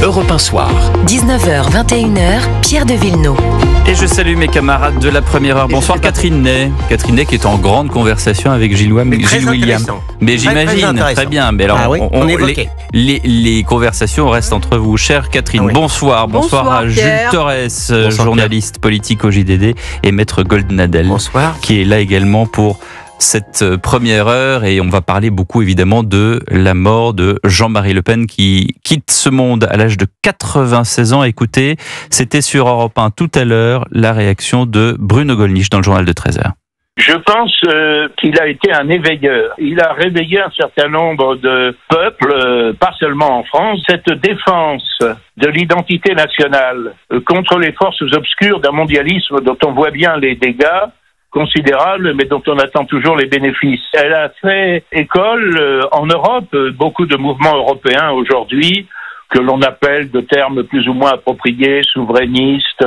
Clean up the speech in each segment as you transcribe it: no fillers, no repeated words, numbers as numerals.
Europe 1 Soir. 19h, 21h, Pierre de Villeneuve. Et je salue mes camarades de la première heure. Bonsoir Catherine Ney. Catherine Ney qui est en grande conversation avec Gilles William. Mais j'imagine, très bien. Mais alors, les conversations restent entre vous. Chère Catherine, bonsoir. Bonsoir à Jules Torres, journaliste politique au JDD, et Maître Goldnadel, qui est là également pour cette première heure, et on va parler beaucoup évidemment de la mort de Jean-Marie Le Pen qui quitte ce monde à l'âge de 96 ans. Écoutez, c'était sur Europe 1 tout à l'heure, la réaction de Bruno Gollnisch dans le journal de 13h. Je pense qu'il a été un éveilleur. Il a réveillé un certain nombre de peuples, pas seulement en France. Cette défense de l'identité nationale contre les forces obscures d'un mondialisme dont on voit bien les dégâts considérable, mais dont on attend toujours les bénéfices. Elle a fait école en Europe. Beaucoup de mouvements européens aujourd'hui, que l'on appelle de termes plus ou moins appropriés, souverainistes,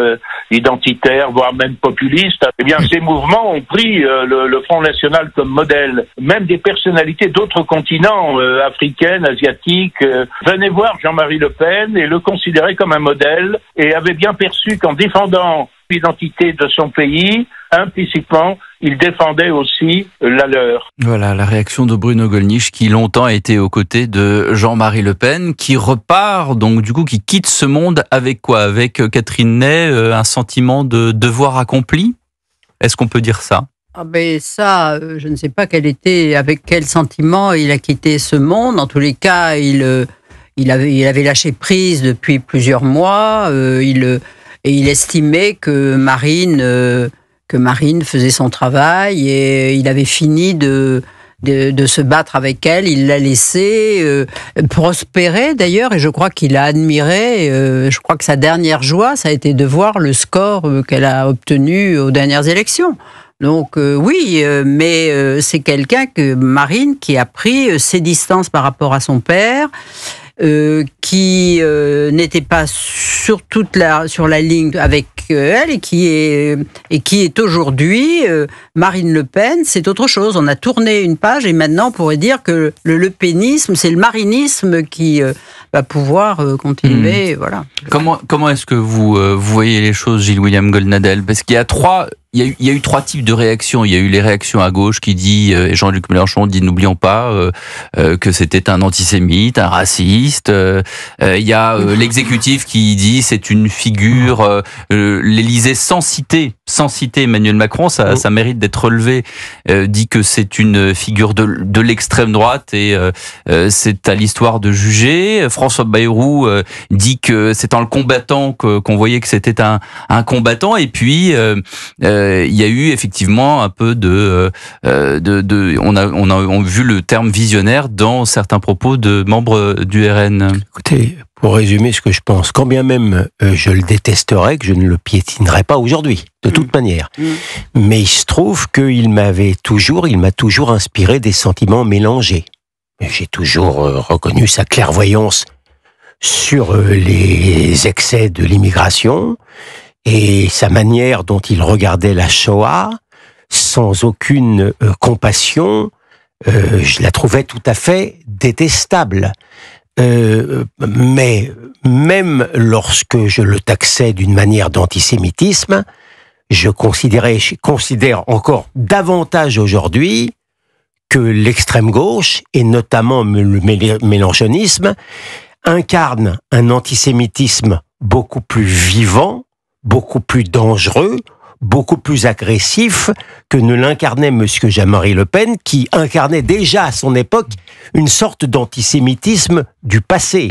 identitaires, voire même populistes, eh bien ces mouvements ont pris le Front National comme modèle. Même des personnalités d'autres continents, africaines, asiatiques, venaient voir Jean-Marie Le Pen et le considéraient comme un modèle, et avaient bien perçu qu'en défendant l'identité de son pays, implicitement, il défendait aussi la leur. Voilà la réaction de Bruno Gollnisch, qui longtemps a été aux côtés de Jean-Marie Le Pen, qui repart, donc du coup, qui quitte ce monde avec quoi? Avec Catherine Ney, un sentiment de devoir accompli? Est-ce qu'on peut dire ça? Ah ben ça, je ne sais pas avec quel sentiment il a quitté ce monde. En tous les cas, il avait lâché prise depuis plusieurs mois. Et il estimait que Marine faisait son travail, et il avait fini de se battre avec elle. Il l'a laissée prospérer d'ailleurs, et je crois qu'il a admiré. Je crois que sa dernière joie, ça a été de voir le score qu'elle a obtenu aux dernières élections. Donc oui, mais c'est quelqu'un Marine, qui a pris ses distances par rapport à son père. Qui n'était pas sur la ligne avec elle, et qui est aujourd'hui Marine Le Pen. C'est autre chose. On a tourné une page, et maintenant on pourrait dire que le lepénisme, c'est le marinisme qui va pouvoir continuer. Voilà. Comment est-ce que vous voyez les choses, Gilles William Goldnadel? Parce qu'il y a eu trois types de réactions. Il y a eu les réactions à gauche qui dit, Jean-Luc Mélenchon dit, n'oublions pas que c'était un antisémite, un raciste. Il y a l'exécutif qui dit c'est une figure, l'Élysée sans citer Emmanuel Macron, ça mérite d'être relevé, dit que c'est une figure de l'extrême droite, et c'est à l'histoire de juger. François Bayrou dit que c'est en le combattant qu'on voyait que c'était un combattant, et puis il y a eu effectivement un peu on a vu le terme visionnaire dans certains propos de membres du RN. Écoutez, pour résumer ce que je pense, quand bien même je le détesterais, que je ne le piétinerais pas aujourd'hui, de toute manière. Mais il se trouve qu'il m'a toujours inspiré des sentiments mélangés. J'ai toujours reconnu sa clairvoyance sur les excès de l'immigration, et sa manière dont il regardait la Shoah, sans aucune compassion. Je la trouvais tout à fait détestable. Mais même lorsque je le taxais d'une manière d'antisémitisme, je considère encore davantage aujourd'hui que l'extrême gauche, et notamment le mélenchonisme, incarne un antisémitisme beaucoup plus vivant, beaucoup plus dangereux, beaucoup plus agressif que ne l'incarnait M. Jean-Marie Le Pen, qui incarnait déjà à son époque une sorte d'antisémitisme du passé.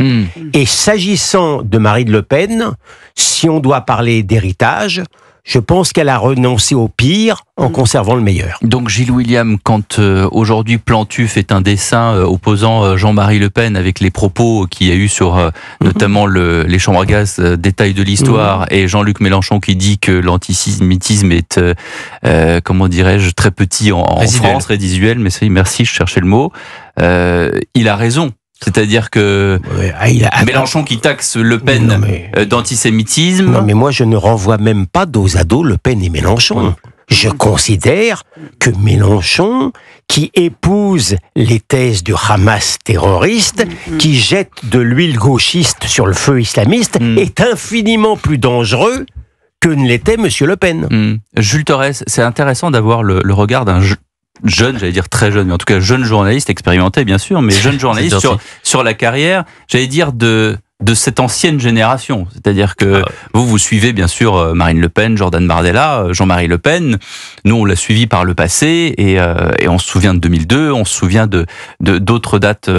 Et s'agissant de Marine Le Pen, si on doit parler d'héritage, je pense qu'elle a renoncé au pire en conservant le meilleur. Donc Gilles William, quand aujourd'hui Plantu fait un dessin opposant Jean-Marie Le Pen avec les propos qu'il y a eu sur notamment les chambres à gaz, détail de l'histoire, et Jean-Luc Mélenchon qui dit que l'antisémitisme est, comment dirais-je, très petit en France, résiduel, mais merci, je cherchais le mot, il a raison. C'est-à-dire que Mélenchon qui taxe Le Pen d'antisémitisme... Non, mais moi je ne renvoie même pas dos à dos Le Pen et Mélenchon. Je considère que Mélenchon, qui épouse les thèses du Hamas terroriste, qui jette de l'huile gauchiste sur le feu islamiste, est infiniment plus dangereux que ne l'était Monsieur Le Pen. Jules Torres, c'est intéressant d'avoir le regard d'un jeune, j'allais dire très jeune, mais en tout cas jeune journaliste, expérimenté bien sûr, mais jeune journaliste sur la carrière, j'allais dire de cette ancienne génération. C'est-à-dire que vous suivez bien sûr Marine Le Pen, Jordan Bardella, Jean-Marie Le Pen. Nous, on l'a suivi par le passé et on se souvient de 2002, on se souvient d'autres dates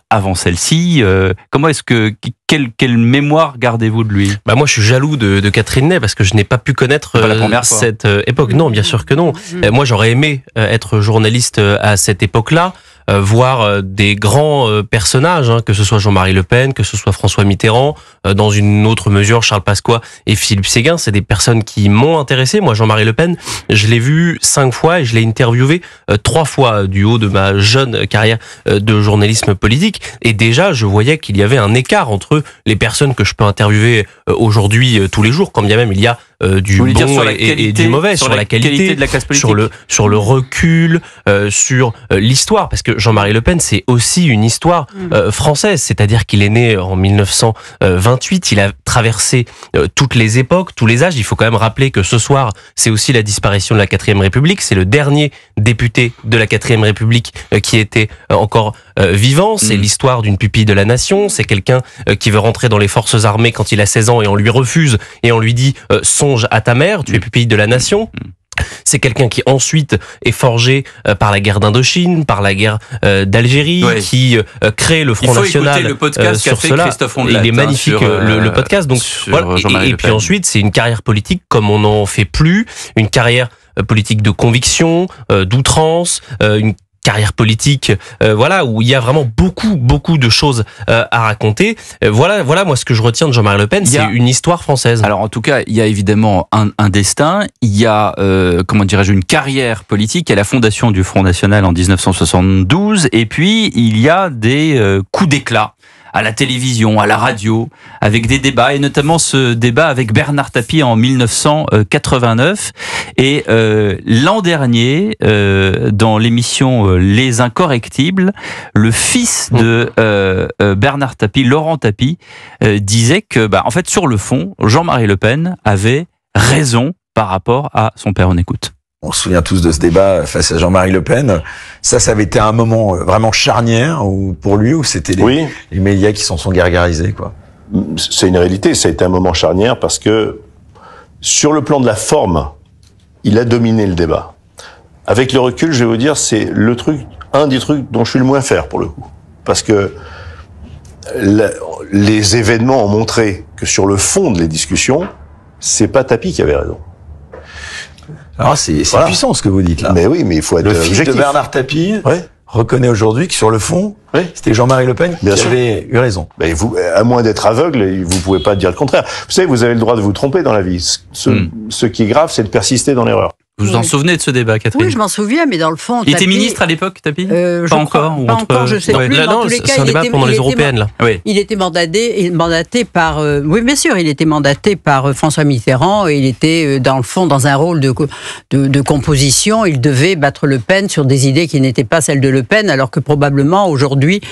avant celle-ci. Comment est-ce que quelle mémoire gardez-vous de lui ? Moi, je suis jaloux de Catherine Ney parce que je n'ai pas pu connaître cette époque. Non, bien sûr que non. Moi, j'aurais aimé être journaliste à cette époque-là. Voir des grands personnages, que ce soit Jean-Marie Le Pen, que ce soit François Mitterrand, dans une autre mesure Charles Pasqua et Philippe Séguin, c'est des personnes qui m'ont intéressé. Moi, Jean-Marie Le Pen, je l'ai vu 5 fois et je l'ai interviewé 3 fois du haut de ma jeune carrière de journalisme politique. Et déjà, je voyais qu'il y avait un écart entre les personnes que je peux interviewer aujourd'hui tous les jours, quand bien même il y a du bon et du mauvais, sur la qualité de la classe politique, sur le recul, sur l'histoire, parce que Jean-Marie Le Pen, c'est aussi une histoire française, c'est-à-dire qu'il est né en 1928, il a traversé toutes les époques, tous les âges. Il faut quand même rappeler que ce soir, c'est aussi la disparition de la 4e République, c'est le dernier député de la 4e République qui était encore vivant, c'est l'histoire d'une pupille de la nation, c'est quelqu'un qui veut rentrer dans les forces armées quand il a 16 ans et on lui refuse et on lui dit songe à ta mère, tu es pupille de la nation. C'est quelqu'un qui ensuite est forgé par la guerre d'Indochine, par la guerre d'Algérie, qui crée le Front National le podcast sur cela. Il est magnifique le podcast. Donc voilà. Et puis ensuite, c'est une carrière politique comme on n'en fait plus, une carrière politique de conviction, d'outrance, une carrière politique, où il y a vraiment beaucoup de choses à raconter. Voilà moi ce que je retiens de Jean-Marie Le Pen, c'est une histoire française. Alors en tout cas, il y a évidemment un destin, il y a une carrière politique, il y a la fondation du Front National en 1972, et puis il y a des coups d'éclat à la télévision, à la radio, avec des débats, et notamment ce débat avec Bernard Tapie en 1989. Et l'an dernier, dans l'émission Les Incorrectibles, le fils de Bernard Tapie, Laurent Tapie, disait que, en fait, sur le fond, Jean-Marie Le Pen avait raison par rapport à son père. On écoute. On se souvient tous de ce débat face à Jean-Marie Le Pen. Ça avait été un moment vraiment charnière pour lui, où c'était les médias qui s'en sont gargarisés, quoi. C'est une réalité, ça a été un moment charnière parce que, sur le plan de la forme, il a dominé le débat. Avec le recul, je vais vous dire, c'est un des trucs dont je suis le moins fier pour le coup. Parce que les événements ont montré que sur le fond de les discussions, c'est pas Tapie qui avait raison. Alors c'est puissant ce que vous dites là. Mais oui, mais il faut être objectif. Le fils de Bernard Tapie reconnaît aujourd'hui que sur le fond, c'était Jean-Marie Le Pen qui avait eu raison. Mais vous, à moins d'être aveugle, vous pouvez pas dire le contraire. Vous savez, vous avez le droit de vous tromper dans la vie. Ce qui est grave, c'est de persister dans l'erreur. Vous vous en souvenez de ce débat, Catherine ? Oui, je m'en souviens, mais dans le fond... Il était ministre à l'époque, Tapie ? Pas encore, je sais plus. Dans tous les cas, c'est un débat pendant les européennes, là. Oui. Il était mandaté par... oui, bien sûr, il était mandaté par François Mitterrand, et il était, dans le fond, dans un rôle de composition. Il devait battre Le Pen sur des idées qui n'étaient pas celles de Le Pen, alors que probablement, aujourd'hui,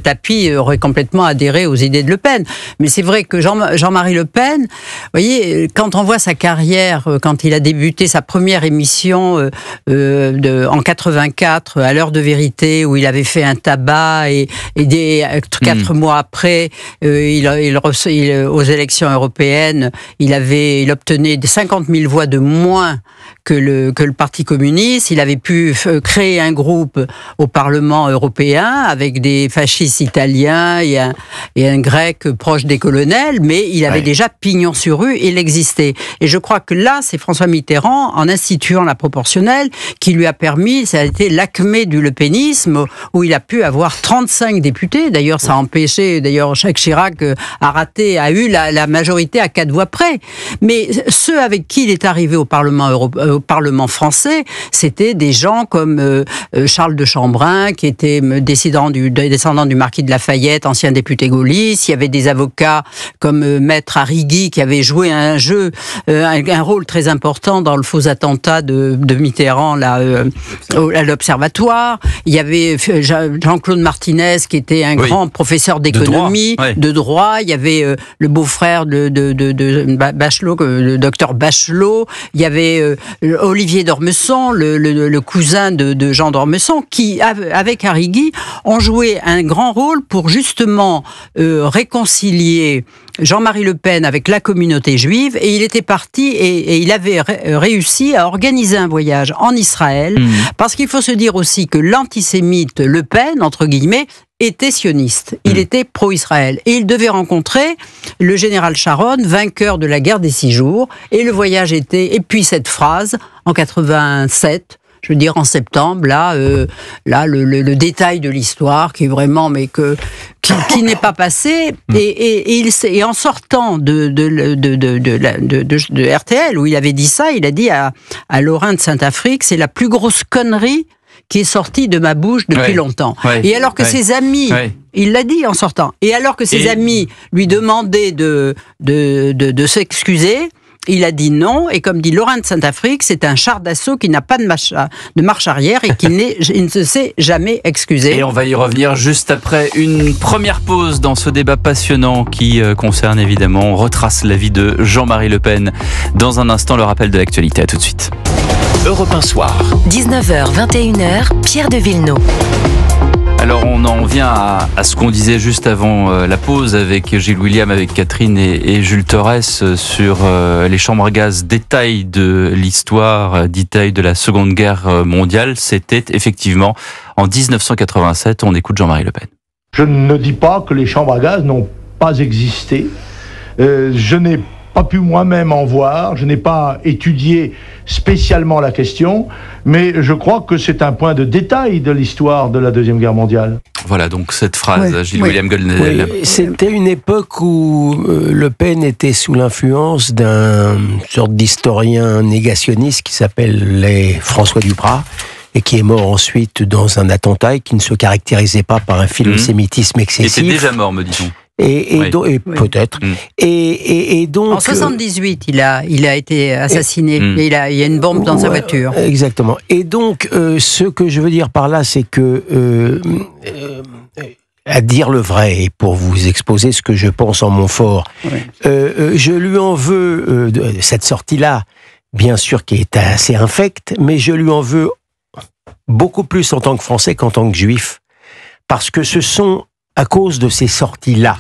Tapie aurait complètement adhéré aux idées de Le Pen. Mais c'est vrai que Jean-Marie Le Pen, vous voyez, quand on voit sa carrière, quand il a débuté sa première émission en 84 à l'heure de vérité, où il avait fait un tabac et 4 mois après aux élections européennes il obtenait 50 000 voix de moins que le Parti communiste. Il avait pu créer un groupe au Parlement européen avec des fascistes italiens et un grec proche des colonels, mais il avait déjà pignon sur rue, il existait. Et je crois que là, c'est François Mitterrand, en instituant la proportionnelle, qui lui a permis, ça a été l'acmé du lepénisme, où il a pu avoir 35 députés. D'ailleurs, ça a empêché, Jacques Chirac a eu la majorité à 4 voix près. Mais ceux avec qui il est arrivé au Parlement au Parlement français, c'était des gens comme Charles de Chambrun, qui était descendant du marquis de Lafayette, ancien député gaulliste. Il y avait des avocats comme Maître Arrigui, qui avait joué un rôle très important dans le faux attentat de Mitterrand là, à l'Observatoire. Il y avait Jean-Claude Martinez, qui était un grand professeur d'économie, de droit. Il y avait le beau-frère de Bachelot, le docteur Bachelot. Il y avait Olivier d'Ormesson, le cousin de Jean d'Ormesson, qui, avec Arrigui, ont joué un grand rôle pour justement réconcilier Jean-Marie Le Pen avec la communauté juive, et il était parti et il avait réussi à organiser un voyage en Israël, parce qu'il faut se dire aussi que l'antisémite Le Pen, entre guillemets, était sioniste. Il était pro-Israël. Et il devait rencontrer le général Sharon, vainqueur de la guerre des 6 jours, et le voyage était... Et puis cette phrase, en 87... Je veux dire, en septembre, le détail de l'histoire qui est vraiment, mais qui n'est pas passé. Et en sortant de RTL, où il avait dit ça, il a dit à Laurent de Saint-Afrique, c'est la plus grosse connerie qui est sortie de ma bouche depuis longtemps. Et alors que ses amis, il l'a dit en sortant, et alors que ses amis lui demandaient de s'excuser, il a dit non, et comme dit Laurent de Saint-Afrique, c'est un char d'assaut qui n'a pas de marche arrière et il ne s'est jamais excusé. Et on va y revenir juste après une première pause dans ce débat passionnant qui concerne évidemment, on retrace la vie de Jean-Marie Le Pen. Dans un instant, le rappel de l'actualité. À tout de suite. Europe 1 Soir. 19h, 21h, Pierre de Villeneuve. Alors on en vient à ce qu'on disait juste avant la pause avec Gilles William, avec Catherine et Jules Torres sur les chambres à gaz, détails de l'histoire, détails de la Seconde Guerre mondiale. C'était effectivement en 1987. On écoute Jean-Marie Le Pen. Je ne dis pas que les chambres à gaz n'ont pas existé. Je n'ai pas pu moi-même en voir, je n'ai pas étudié spécialement la question, mais je crois que c'est un point de détail de l'histoire de la Deuxième Guerre mondiale. Voilà donc cette phrase, Gilles William Goldnadel. C'était une époque où Le Pen était sous l'influence d'un sorte d'historien négationniste qui s'appelle François Duprat, et qui est mort ensuite dans un attentat et qui ne se caractérisait pas par un philosémitisme excessif. Il était déjà mort, me dit-on. Peut-être. Et donc. En 78, il a été assassiné. Il y a une bombe dans sa voiture. Exactement. Et donc, ce que je veux dire par là, c'est que, à dire le vrai, et pour vous exposer ce que je pense en Montfort, je lui en veux cette sortie-là, bien sûr, qui est assez infecte, mais je lui en veux beaucoup plus en tant que Français qu'en tant que Juif, parce que ce sont à cause de ces sorties-là,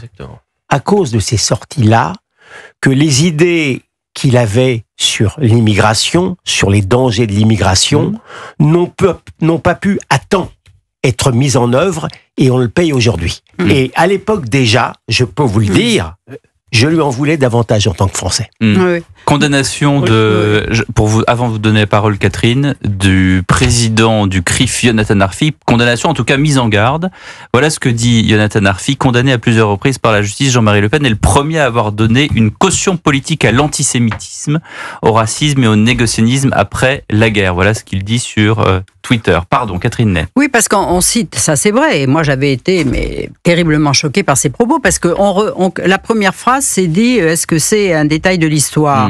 que les idées qu'il avait sur l'immigration, sur les dangers de l'immigration, n'ont pas pu à temps être mises en œuvre, et on le paye aujourd'hui. Et à l'époque déjà, je peux vous le dire, je lui en voulais davantage en tant que Français. Condamnation avant de vous donner la parole, Catherine, du président du CRIF, Yonatan Arfi. Condamnation, en tout cas mise en garde. Voilà ce que dit Yonatan Arfi, condamné à plusieurs reprises par la justice. Jean-Marie Le Pen est le premier à avoir donné une caution politique à l'antisémitisme, au racisme et au négationnisme après la guerre. Voilà ce qu'il dit sur Twitter. Pardon, Catherine Ney. Oui, parce qu'on cite, ça c'est vrai, et moi j'avais été terriblement choquée par ces propos, parce que la première phrase c'est dit, est-ce que c'est un détail de l'histoire ?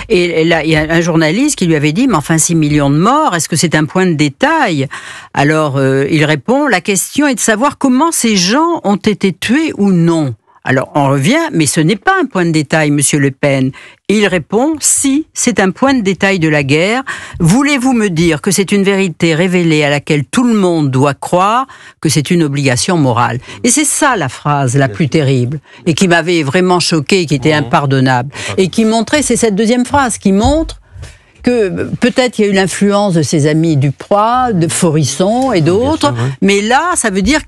Et là, il y a un journaliste qui lui avait dit, mais enfin 6 millions de morts, est-ce que c'est un point de détail ? Alors, il répond, la question est de savoir comment ces gens ont été tués ou non. Alors, on revient, mais ce n'est pas un point de détail, monsieur Le Pen. Et il répond, si, c'est un point de détail de la guerre. Voulez-vous me dire que c'est une vérité révélée à laquelle tout le monde doit croire, que c'est une obligation morale ? Et c'est ça la phrase la plus terrible, et qui m'avait vraiment choquée, qui était impardonnable. Et qui montrait, c'est cette deuxième phrase, qui montre que peut-être il y a eu l'influence de ses amis Duproy, de Forisson et d'autres, mais là, ça veut dire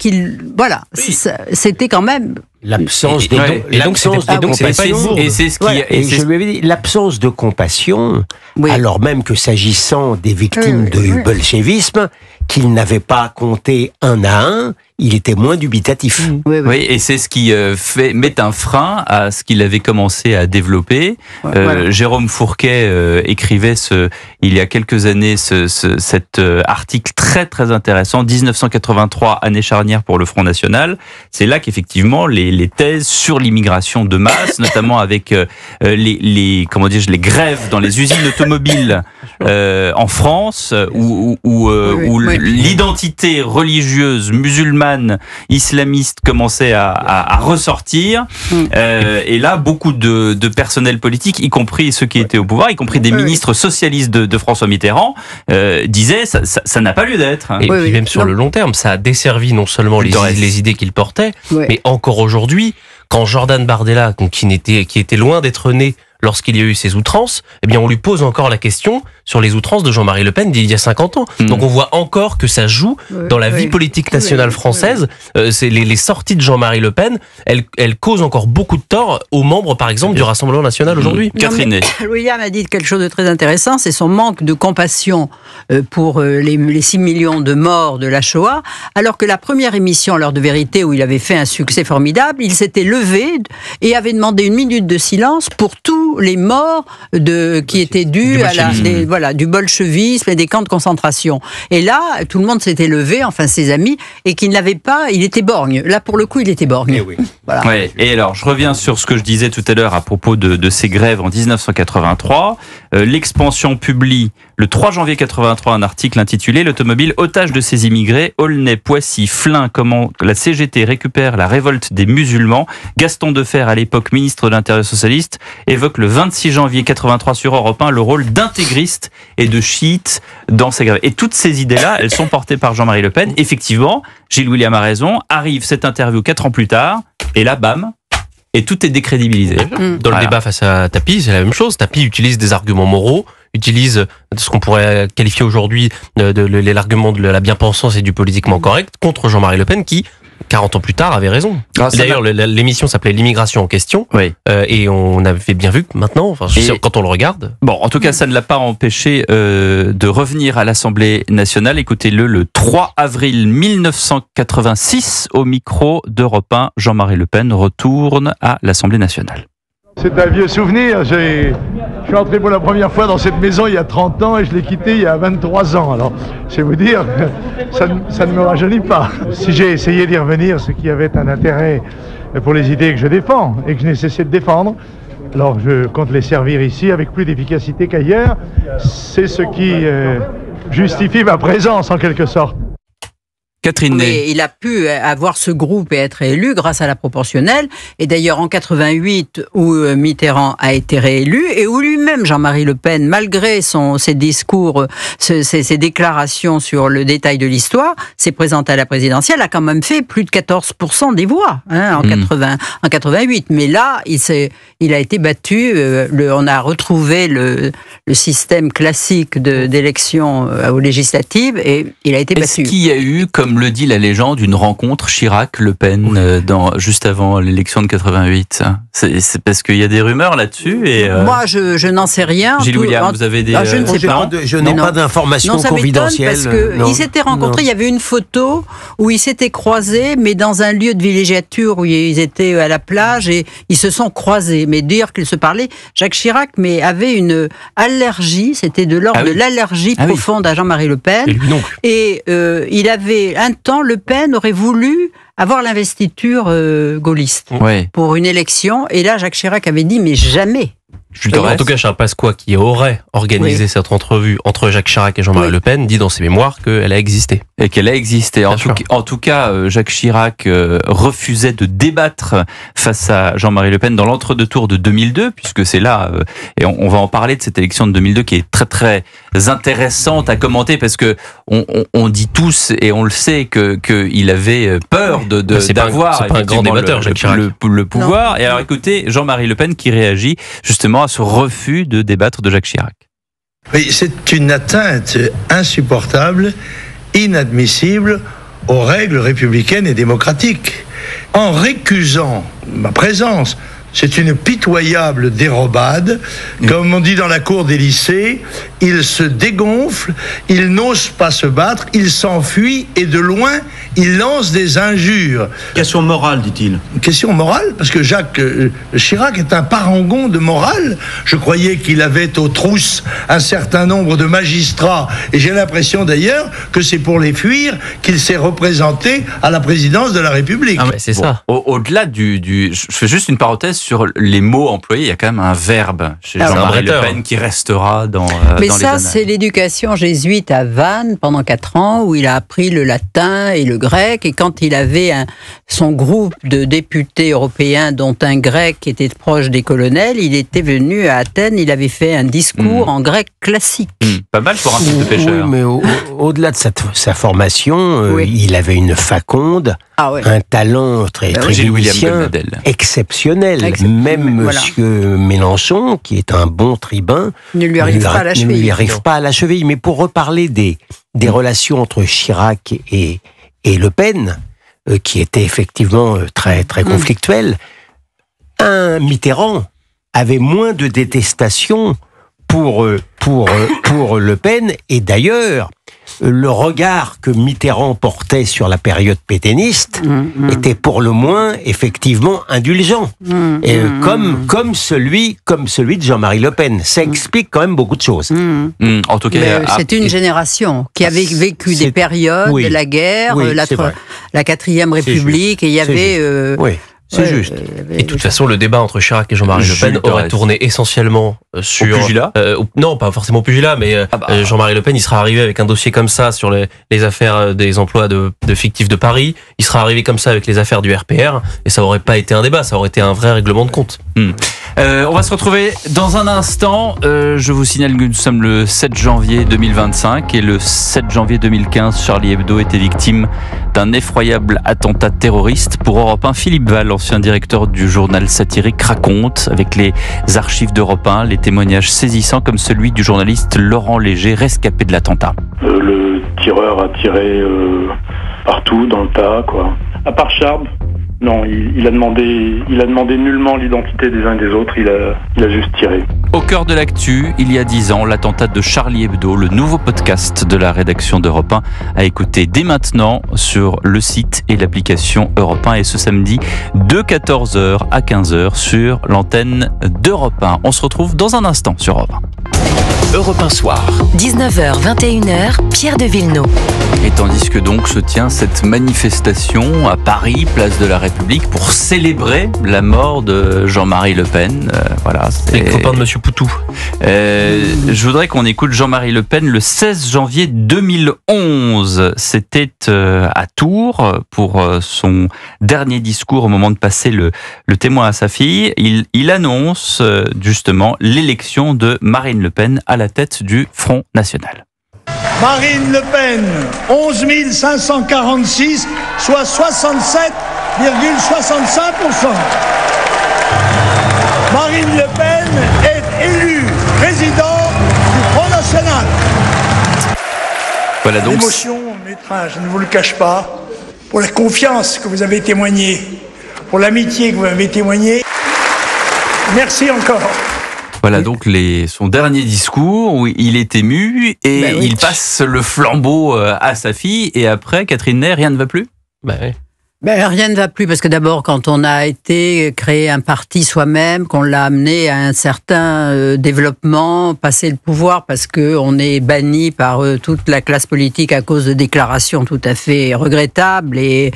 c'était quand même l'absence de compassion. Et c'est ce qui je lui avais dit l'absence de compassion, alors même que s'agissant des victimes du bolchevisme, qu'il n'avait pas compté un à un, il était moins dubitatif. Oui, et c'est ce qui met un frein à ce qu'il avait commencé à développer. Jérôme Fourquet écrivait il y a quelques années cet article très très intéressant, 1983, année charnière pour le Front National. C'est là qu'effectivement les thèses sur l'immigration de masse, notamment avec les grèves dans les usines automobiles en France, où l'identité religieuse musulmane islamiste commençait à ressortir. Et là, beaucoup de personnel politique, y compris ceux qui étaient au pouvoir, y compris des ministres socialistes de François Mitterrand, disaient ça n'a pas lieu d'être. Et puis même sur le long terme, ça a desservi non seulement les idées qu'il portait, mais encore aujourd'hui, quand Jordan Bardella, qui était loin d'être né lorsqu'il y a eu ces outrances, eh bien on lui pose encore la question sur les outrances de Jean-Marie Le Pen d'il y a 50 ans. Donc on voit encore que ça joue dans la vie politique nationale française. C'est les sorties de Jean-Marie Le Pen, elles causent encore beaucoup de tort aux membres, par exemple, du Rassemblement national aujourd'hui. Catherine. William a dit quelque chose de très intéressant, c'est son manque de compassion pour les 6 millions de morts de la Shoah, alors que la première émission, L'heure de vérité, où il avait fait un succès formidable, il s'était levé et avait demandé 1 minute de silence pour tous les morts qui étaient dus du bolchevisme et des camps de concentration. Et là, tout le monde s'était levé, enfin ses amis, et qu'il n'avait pas, il était borgne. Là, pour le coup, il était borgne. Voilà. Ouais. Et alors, je reviens sur ce que je disais tout à l'heure à propos de ces grèves en 1983. L'Expansion publie le 3 janvier 83 un article intitulé « L'automobile otage de ces immigrés, Aulnay, Poissy, Flins, comment la CGT récupère la révolte des musulmans ». Gaston Defferre, à l'époque ministre de l'Intérieur socialiste, évoque le 26 janvier 83 sur Europe 1 le rôle d'intégriste et de chiite dans ces grèves. Et toutes ces idées-là, elles sont portées par Jean-Marie Le Pen. Effectivement, Gilles William a raison, arrive cette interview 4 ans plus tard, et là, bam, et tout est décrédibilisé. Dans le débat face à Tapi, c'est la même chose. Tapi utilise des arguments moraux, utilise ce qu'on pourrait qualifier aujourd'hui l'argument de la bien-pensance et du politiquement correct contre Jean-Marie Le Pen qui, 40 ans plus tard, avait raison. D'ailleurs, l'émission s'appelait L'immigration en question. Et on avait bien vu que maintenant, quand on le regarde... Bon, en tout cas, ça ne l'a pas empêché de revenir à l'Assemblée nationale. Écoutez-le, le 3 avril 1986, au micro d'Europe 1, Jean-Marie Le Pen retourne à l'Assemblée nationale. C'est un vieux souvenir. Je suis entré pour la première fois dans cette maison il y a 30 ans et je l'ai quittée il y a 23 ans. Alors, je vais vous dire, ça ne me rajeunit pas. Si j'ai essayé d'y revenir, c'est qu'il y avait un intérêt pour les idées que je défends et que je n'ai cessé de défendre. Alors, je compte les servir ici avec plus d'efficacité qu'ailleurs. C'est ce qui justifie ma présence, en quelque sorte. Catherine Ney. Il a pu avoir ce groupe et être élu grâce à la proportionnelle. Et d'ailleurs, en 88, où Mitterrand a été réélu, et où lui-même, Jean-Marie Le Pen, malgré ses discours, ses déclarations sur le détail de l'histoire, s'est présenté à la présidentielle, a quand même fait plus de 14% des voix en 88. Mais là, il a été battu. On a retrouvé le système classique d'élection aux législatives, et il a été battu. Est-ce qu'il y a eu, comme le dit la légende, une rencontre Chirac-Le Pen juste avant l'élection de 88? C'est parce qu'il y a des rumeurs là-dessus et Moi, je n'en sais rien. Gilles William, vous avez des... je ne sais pas. Je n'ai pas d'informations confidentielles. Parce qu'ils s'étaient rencontrés, il y avait une photo où ils s'étaient croisés, mais dans un lieu de villégiature où ils étaient à la plage et ils se sont croisés. Mais dire qu'ils se parlaient, Jacques Chirac avait une allergie, c'était de l'ordre de l'allergie profonde à Jean-Marie Le Pen. Et il avait un temps, Le Pen aurait voulu avoir l'investiture gaulliste pour une élection. Et là, Jacques Chirac avait dit, mais jamais. En tout cas, Charles Pasqua, qui aurait organisé cette entrevue entre Jacques Chirac et Jean-Marie Le Pen, dit dans ses mémoires qu'elle a existé. Et qu'elle a existé. En tout cas, Jacques Chirac refusait de débattre face à Jean-Marie Le Pen dans l'entre-deux-tours de 2002, puisque c'est là, et on va en parler de cette élection de 2002 qui est très très intéressante à commenter, parce que on dit tous, et on le sait, qu'il avait peur d'avoir c'est pas un grand débatteur, Jacques Chirac. Le pouvoir. Non. Et alors écoutez, Jean-Marie Le Pen qui réagit justement à ce refus de débattre de Jacques Chirac. Oui, c'est une atteinte insupportable, inadmissible aux règles républicaines et démocratiques. En récusant ma présence c'est une pitoyable dérobade. Comme on dit dans la cour des lycées, il se dégonfle, il n'ose pas se battre, il s'enfuit et de loin, il lance des injures. Question morale, dit-il. Question morale, parce que Jacques Chirac est un parangon de morale. Je croyais qu'il avait aux trousses un certain nombre de magistrats, et j'ai l'impression d'ailleurs que c'est pour les fuir qu'il s'est représenté à la présidence de la République. Ah, c'est ça. Au-delà je fais juste une parenthèse sur les mots employés, il y a quand même un verbe chez Jean-Marie Le Pen qui restera dans mais dans ça, les annales. c'est l'éducation jésuite à Vannes pendant 4 ans, où il a appris le latin et le grec, et quand il avait son groupe de députés européens, dont un grec qui était proche des colonels, il était venu à Athènes, il avait fait un discours en grec classique. Pas mal pour un type de pêcheur. Oui, mais au-delà de sa formation, il avait une faconde, un talent très musicien exceptionnel. Même Monsieur Mélenchon, qui est un bon tribun, ne lui arrive pas à la cheville. Mais pour reparler des relations entre Chirac et Le Pen, qui étaient effectivement très, très conflictuelles, un Mitterrand avait moins de détestation pour Le Pen, et d'ailleurs, le regard que Mitterrand portait sur la période pétainiste était pour le moins effectivement indulgent, comme celui de Jean-Marie Le Pen. Ça explique quand même beaucoup de choses. En tout cas, c'est une génération qui avait vécu des périodes de la guerre, la 4e République, et il y avait... C'est juste. Et de toute façon, le débat entre Chirac et Jean-Marie Le Pen aurait tourné essentiellement sur... Au pugilat non, pas forcément au pugilat, mais Jean-Marie Le Pen, il sera arrivé avec un dossier comme ça sur les affaires des emplois de fictifs de Paris. Il sera arrivé comme ça avec les affaires du RPR, et ça aurait pas été un débat, ça aurait été un vrai règlement de compte. On va se retrouver dans un instant. Je vous signale que nous sommes le 7 janvier 2025, et le 7 janvier 2015, Charlie Hebdo était victime d'un effroyable attentat terroriste. Pour Europe 1, Philippe Val, ancien directeur du journal satirique, raconte avec les archives d'Europe 1 les témoignages saisissants comme celui du journaliste Laurent Léger, rescapé de l'attentat. Le tireur a tiré partout dans le tas, quoi. À part Charb, non, il a demandé nullement l'identité des uns et des autres, il a juste tiré. Au cœur de l'actu, il y a 10 ans, l'attentat de Charlie Hebdo, le nouveau podcast de la rédaction d'Europe 1 à écouter dès maintenant sur le site et l'application Europe 1, et ce samedi de 14h à 15h sur l'antenne d'Europe 1. On se retrouve dans un instant sur Europe 1. Europe 1 Soir. 19h, 21h, Pierre de Villeneuve. Et tandis que donc se tient cette manifestation à Paris, place de la République, pour célébrer la mort de Jean-Marie Le Pen. Voilà, c'est le copain de Monsieur Poutou. Je voudrais qu'on écoute Jean-Marie Le Pen le 16 janvier 2011. C'était à Tours pour son dernier discours au moment de passer le témoin à sa fille. Il annonce justement l'élection de Marine Le Pen à la tête du Front National. Marine Le Pen, 11 546, soit 67,65%. Marine Le Pen est élue présidente du Front National. Voilà donc. L'émotion m'étreint, je ne vous le cache pas, pour la confiance que vous avez témoignée, pour l'amitié que vous avez témoignée. Merci encore. Voilà donc son dernier discours où il est ému et il passe le flambeau à sa fille, et après, Catherine Ney, rien ne va plus ? Rien ne va plus, parce que d'abord, quand on a été créer un parti soi-même, qu'on l'a amené à un certain développement, passer le pouvoir, parce qu'on est banni par toute la classe politique à cause de déclarations tout à fait regrettables et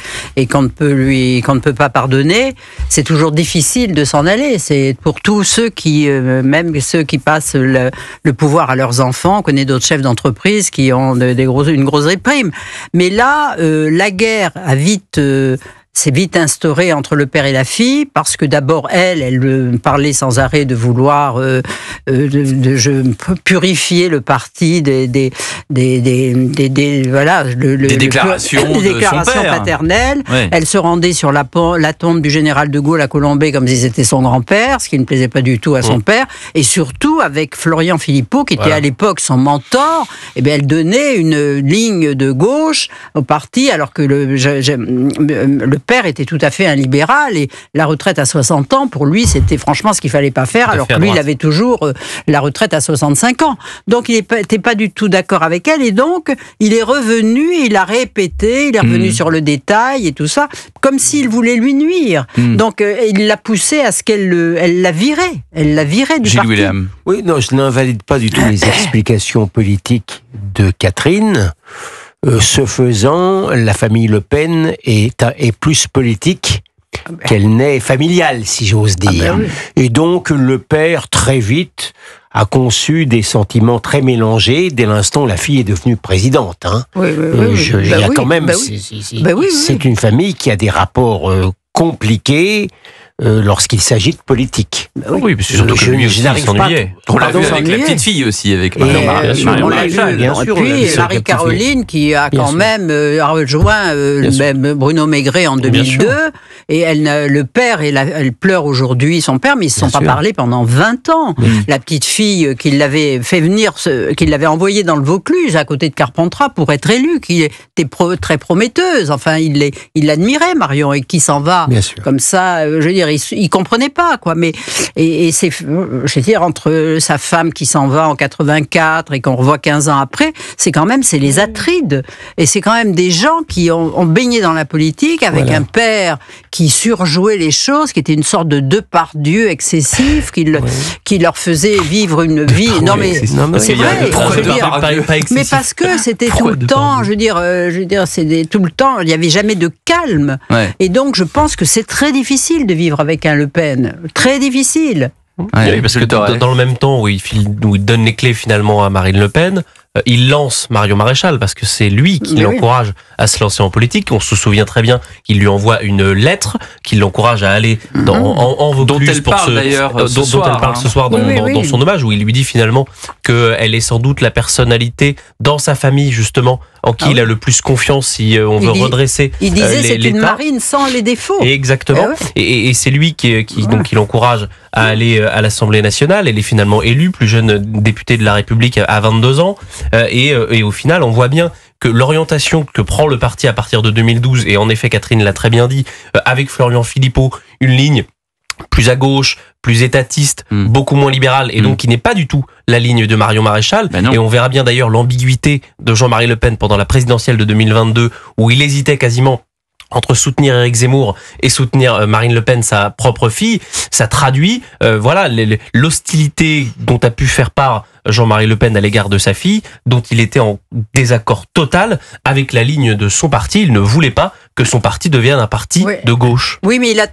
qu'on ne peut pas pardonner, c'est toujours difficile de s'en aller. C'est pour tous ceux qui, même ceux qui passent le pouvoir à leurs enfants. On connaît d'autres chefs d'entreprise qui ont une grosse réprime. Mais là, la guerre a s'est vite instaurée entre le père et la fille, parce que d'abord, elle parlait sans arrêt de vouloir purifier le parti des déclarations paternelles. Ouais. Elle se rendait sur la tombe du général de Gaulle à Colombey comme si c'était son grand-père, ce qui ne plaisait pas du tout à son père, et surtout avec Florian Philippot, qui était à l'époque son mentor. Elle donnait une ligne de gauche au parti, alors que le père était tout à fait un libéral et la retraite à 60 ans, pour lui, c'était franchement ce qu'il fallait pas faire, alors que lui, il avait toujours la retraite à 65 ans. Donc, il n'était pas du tout d'accord avec elle et donc, il est revenu, il a répété, il est revenu sur le détail et tout ça, comme s'il voulait lui nuire. Donc, il l'a poussé à ce qu'elle la virait. Elle l'a virée du parti. William. Oui, non, je n'invalide pas du tout les explications politiques de Catherine. Ce faisant, la famille Le Pen est plus politique qu'elle n'est familiale, si j'ose dire. Oui. Et donc, le père, très vite, a conçu des sentiments très mélangés dès l'instant où la fille est devenue présidente. Hein. Oui. Il y a quand même... C'est une famille qui a des rapports compliqués lorsqu'il s'agit de politique. Oui, parce que surtout que lui aussi, il s'ennuyait. On l'a vu avec la petite fille aussi, avec Marion Maréchal. Bien sûr. Et puis Marie-Caroline qui a quand même rejoint même Bruno Maigret en 2002. Et le père, elle pleure aujourd'hui son père, mais ils ne se sont pas parlé pendant 20 ans. La petite fille qui l'avait fait venir, qui l'avait envoyée dans le Vaucluse, à côté de Carpentras, pour être élue, qui était très prometteuse. Enfin, il l'admirait, Marion, et qui s'en va comme ça, je veux dire, il comprenait pas, quoi. Mais et c'est, je veux dire, entre sa fmme qui s'en va en 84 et qu'on revoit 15 ans après, c'est les Atrides. Et c'est quand même des gens qui ont baigné dans la politique avec un père qui surjouait les choses, qui était une sorte de Depardieu excessif, qui leur faisait vivre une vie. Non mais c'est vrai. Mais parce que c'était tout le temps, je veux dire, c'est tout le temps. Il n'y avait jamais de calme. Et donc je pense que c'est très difficile de vivre avec un Le Pen. Très difficile. Oui, parce que dans le même temps où il donne les clés finalement à Marine Le Pen, il lance Marion Maréchal parce que c'est lui qui l'encourage à se lancer en politique. On se souvient très bien qu'il lui envoie une lettre qui l'encourage à aller en Vaucluse dont elle parle ce soir dans son hommage, où il lui dit finalement qu'elle est sans doute la personnalité dans sa famille justement en qui il a le plus confiance si on veut redresser il disait c'est une Marine sans les défauts. Exactement. Et c'est lui qui l'encourage à aller à l'Assemblée nationale. Elle est finalement élue, plus jeune députée de la République à 22 ans. Et au final, on voit bien que l'orientation que prend le parti à partir de 2012, et en effet, Catherine l'a très bien dit, avec Florian Philippot, une ligne plus à gauche, plus étatiste, beaucoup moins libérale, et donc qui n'est pas du tout la ligne de Marion Maréchal. Et on verra bien d'ailleurs l'ambiguïté de Jean-Marie Le Pen pendant la présidentielle de 2022, où il hésitait quasiment entre soutenir Éric Zemmour et soutenir Marine Le Pen, sa propre fille. Ça traduit l'hostilité dont a pu faire part Jean-Marie Le Pen à l'égard de sa fille, dont il était en désaccord total avec la ligne de son parti. Il ne voulait pas que son parti devienne un parti de gauche. Oui, mais il a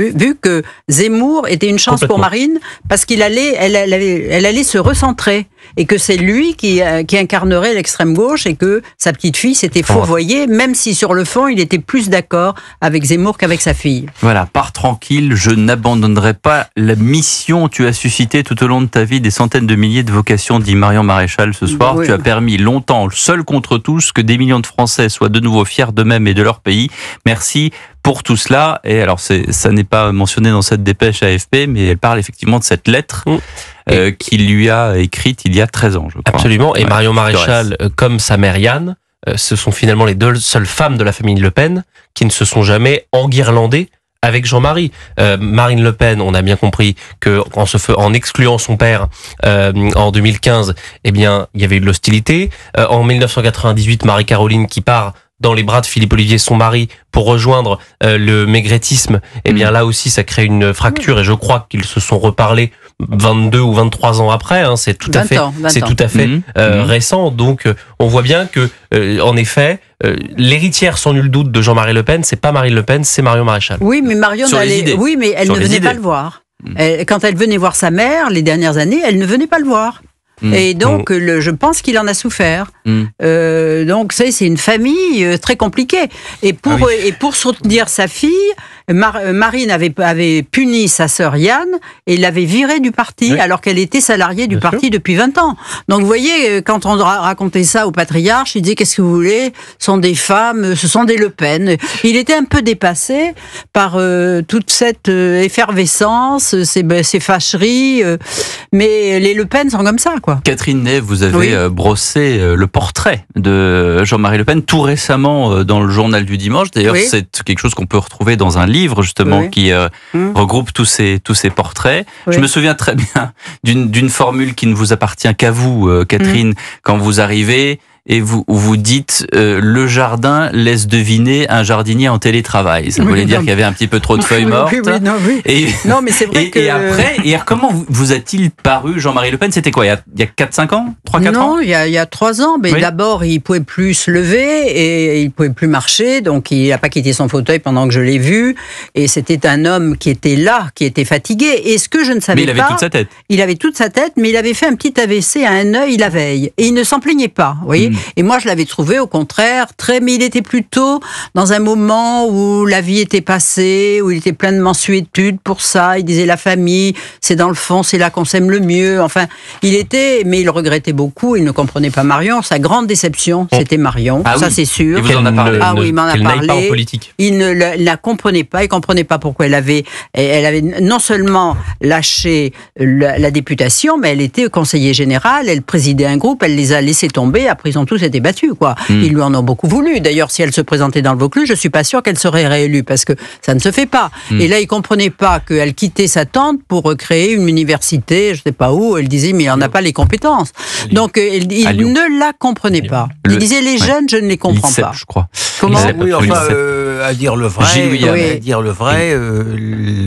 vu que Zemmour était une chance pour Marine parce elle allait se recentrer et que c'est lui qui incarnerait l'extrême gauche et que sa petite fille s'était fourvoyée, même si sur le fond il était plus d'accord avec Zemmour qu'avec sa fille. Voilà, pars tranquille, je n'abandonnerai pas la mission. Tu as suscité tout au long de ta vie des centaines de milliers de vocations, dit Marion Maréchal ce soir. Tu as permis longtemps, seul contre tous, que des millions de Français soient de nouveau fiers d'eux-mêmes et de leur pays. Merci pour tout cela. Et alors, ça n'est pas mentionné dans cette dépêche AFP, mais elle parle effectivement de cette lettre qu'il lui a écrite il y a 13 ans, je crois. Absolument. Et Marion Maréchal, comme sa mère Yann, ce sont finalement les deux seules femmes de la famille Le Pen qui ne se sont jamais enguirlandées avec Jean-Marie. Marine Le Pen, on a bien compris que en excluant son père en 2015, eh bien, il y avait eu de l'hostilité. En 1998, Marie-Caroline qui part dans les bras de Philippe Ollivier, son mari, pour rejoindre le maigretisme, eh bien là aussi ça crée une fracture et je crois qu'ils se sont reparlés 22 ou 23 ans après. Hein, c'est tout à fait récent. Donc on voit bien que en effet l'héritière sans nul doute de Jean-Marie Le Pen, c'est pas Marine Le Pen, c'est Marion Maréchal. Oui, mais Marion, mais elle ne venait pas le voir. Quand elle venait voir sa mère les dernières années, elle ne venait pas le voir. Et donc, je pense qu'il en a souffert. Donc, c'est une famille très compliquée. Et pour soutenir sa fille, Marine avait puni sa sœur Yann et l'avait virée du parti, alors qu'elle était salariée du parti depuis 20 ans. Donc, vous voyez, quand on racontait ça au patriarche, il disait, qu'est-ce que vous voulez? Ce sont des femmes, ce sont des Le Pen. Il était un peu dépassé par toute cette effervescence, ces fâcheries. Mais les Le Pen sont comme ça, quoi. quoi. Catherine Ney, vous avez brossé le portrait de Jean-Marie Le Pen tout récemment dans le journal du dimanche. D'ailleurs, c'est quelque chose qu'on peut retrouver dans un livre justement qui regroupe tous ces portraits. Je me souviens très bien d'une formule qui ne vous appartient qu'à vous, Catherine, quand vous arrivez. Et vous dites le jardin laisse deviner un jardinier en télétravail. Ça voulait dire qu'il y avait un petit peu trop de feuilles mortes. Non, mais c'est vrai que... Et après, comment vous a-t-il paru Jean-Marie Le Pen? C'était quoi, il y a 4-5 ans? 3-4 ans? Non, il y a 3 ans. Mais d'abord, il pouvait plus se lever et il pouvait plus marcher. Donc, il n'a pas quitté son fauteuil pendant que je l'ai vu. Et c'était un homme qui était là, qui était fatigué. Et ce que je ne savais pas... Mais il avait toute sa tête. Il avait toute sa tête, mais il avait fait un petit AVC à un œil la veille. Et il ne s'en plaignait pas, vous voyez. Et moi, je l'avais trouvé, au contraire, mais il était plutôt dans un moment où la vie était passée, où il était plein de mansuétude pour ça. Il disait la famille, c'est dans le fond, c'est là qu'on s'aime le mieux. Enfin, mais il regrettait beaucoup. Il ne comprenait pas Marion. Sa grande déception, c'était Marion. Ça, c'est sûr. Il vous en a parlé. Il m'en a parlé. Pas en politique. Il ne la comprenait pas. Il comprenait pas pourquoi elle avait non seulement lâché la députation, mais elle était conseillère générale. Elle présidait un groupe. Elle les a laissés tomber. Après, ils ont tous été battus, quoi. Ils lui en ont beaucoup voulu. D'ailleurs, si elle se présentait dans le Vaucluse, je suis pas sûre qu'elle serait réélue, parce que ça ne se fait pas. Et là, il comprenait pas qu'elle quittait sa tante pour créer une université, je sais pas où. Elle disait, mais il n'en a pas les compétences. Donc, il ne la comprenait pas. Il disait, les jeunes, je ne les comprends pas. Je crois. Comment? Oui, enfin, à dire le vrai,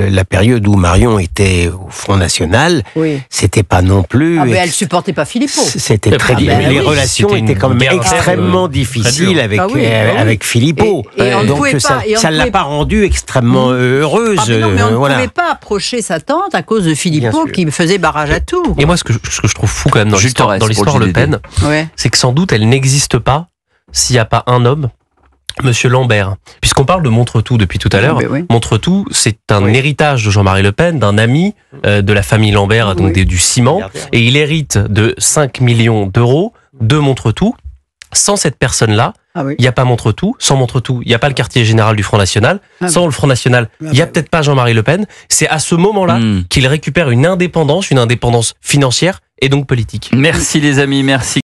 la période où Marion était au Front National, c'était pas non plus... mais elle supportait pas Philippot. C'était très difficile. Les relations étaient quand même extrêmement difficiles avec Philippot. Donc ça ne l'a pas rendue extrêmement heureuse. Mais on ne pouvait pas approcher sa tante à cause de Philippot qui faisait barrage à tout. Et moi, ce que je trouve fou quand même dans l'histoire Le Pen, c'est que sans doute elle n'existe pas s'il n'y a pas un homme, Monsieur Lambert. Puisqu'on parle de Montretout depuis tout à l'heure, Montretout, c'est un héritage de Jean-Marie Le Pen, d'un ami de la famille Lambert, donc du ciment, et il hérite de 5 millions d'euros de Montretout. Sans cette personne-là, il n'y a pas Montretout. Sans Montretout, il n'y a pas le quartier général du Front National. Sans le Front National, il n'y a peut-être pas Jean-Marie Le Pen. C'est à ce moment-là qu'il récupère une indépendance financière et donc politique. Merci les amis, merci.